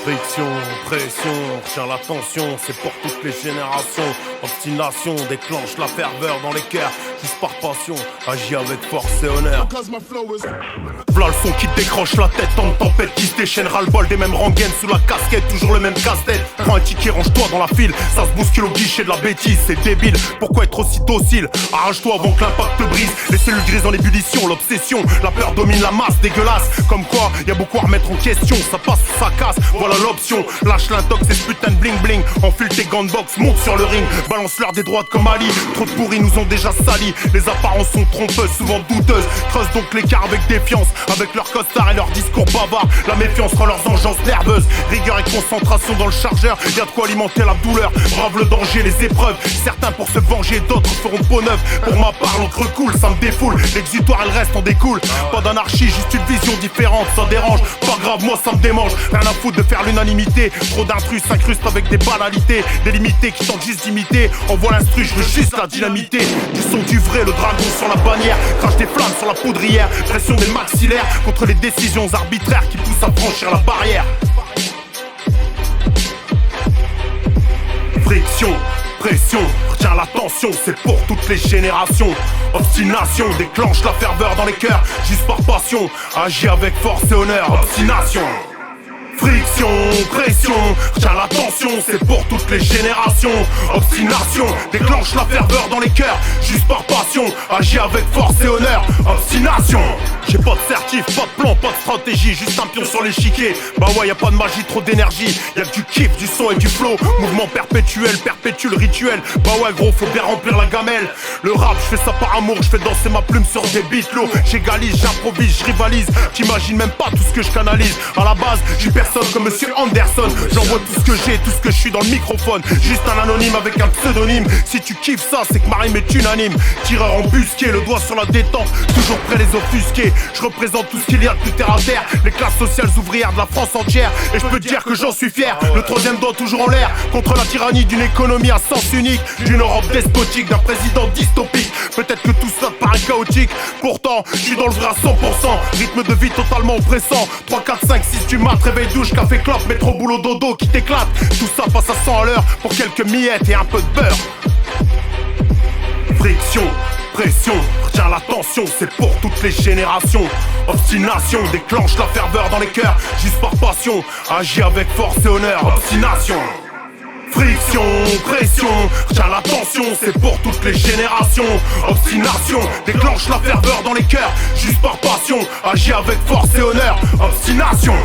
Friction, pression, retient l'attention, c'est pour toutes les générations. Obstination déclenche la ferveur dans les cœurs, juste par passion, agis avec force et honneur. V'là le son qui décroche la tête en tempête, qui se déchaîne ras-le-bol des mêmes rengaines sous la casquette, toujours le même casse-tête. Prends un ticket, range-toi dans la file, ça se bouscule au guichet de la bêtise, c'est débile. Pourquoi être aussi docile? Arrache-toi avant que l'impact te brise. Les cellules grises en ébullition, l'obsession, la peur domine la masse, dégueulasse. Comme quoi, y'a beaucoup à remettre en question, ça passe ou ça casse, voilà l'option. Lâche l'intox et ce putain de bling bling, enfile tes gants de boxe, monte sur le ring, balance-leur des droites comme Ali. Trop de pourris nous ont déjà salis, les apparences sont trompeuses, souvent douteuses. Creuse donc l'écart avec défiance, avec leurs costards et leurs discours bavards. La méfiance rend leurs engences nerveuses, rigueur et concentration dans le chargeur. Y'a de quoi alimenter la douleur, brave le danger, les épreuves. Certains pour se venger, d'autres feront peau neuve. Pour ma part l'encre coule, ça me défoule, l'exutoire elle reste en découle. Pas d'anarchie, juste une vision différente, ça dérange. Pas grave, moi ça me démange, rien à foutre de faire l'unanimité. Trop d'intrus s'incrustent avec des banalités, des limités qui tentent juste d'imiter. Envoie l'instru, je veux juste la dynamité. Du son du vrai, le dragon sur la bannière, crache des flammes sur la poudrière. Pression des maxillaires contre les décisions arbitraires qui poussent à franchir la barrière. Friction, pression, retiens l'attention, c'est pour toutes les générations. Obstination déclenche la ferveur dans les cœurs, juste par passion, agis avec force et honneur. Obstination. Friction, pression, retiens l'attention, c'est pour toutes les générations. Obstination déclenche la ferveur dans les cœurs, juste par passion, agis avec force et honneur. Obstination. J'ai pas de certif, pas de plan, pas de stratégie, juste un pion sur l'échiquier. Bah ouais, y'a pas de magie, trop d'énergie, y'a que du kiff, du son et du flow. Mouvement perpétuel, perpétue le rituel. Bah ouais gros, faut bien remplir la gamelle. Le rap, je fais ça par amour, je fais danser ma plume sur des beats lourds. J'égalise, j'improvise, je rivalise. T'imagines même pas tout ce que je canalise. À la base, j'ai personne comme Monsieur Anderson. J'envoie tout ce que j'ai, tout ce que je suis dans le microphone. Juste un anonyme avec un pseudonyme. Si tu kiffes ça, c'est que ma rime est unanime. Tireur embusqué, le doigt sur la détente, toujours prêt les offusquer. Je représente tout ce qu'il y a de plus terre à terre, les classes sociales ouvrières de la France entière. Et je peux te dire que j'en suis fier. Le troisième doigt toujours en l'air, contre la tyrannie d'une économie à sens unique, d'une Europe despotique, d'un président dystopique. Peut-être que tout ça te paraît chaotique, pourtant je suis dans le vrai à 100%. Rythme de vie totalement oppressant. 3, 4, 5, 6 du mat, réveil douche, café clope, métro boulot dodo qui t'éclate. Tout ça passe à 100 à l'heure pour quelques miettes et un peu de beurre. Friction, pression, retiens l'attention, c'est pour toutes les générations. Obstination déclenche la ferveur dans les cœurs, juste par passion, agis avec force et honneur. Obstination. Friction, pression, retiens l'attention, c'est pour toutes les générations. Obstination déclenche la ferveur dans les cœurs, juste par passion, agis avec force et honneur. Obstination.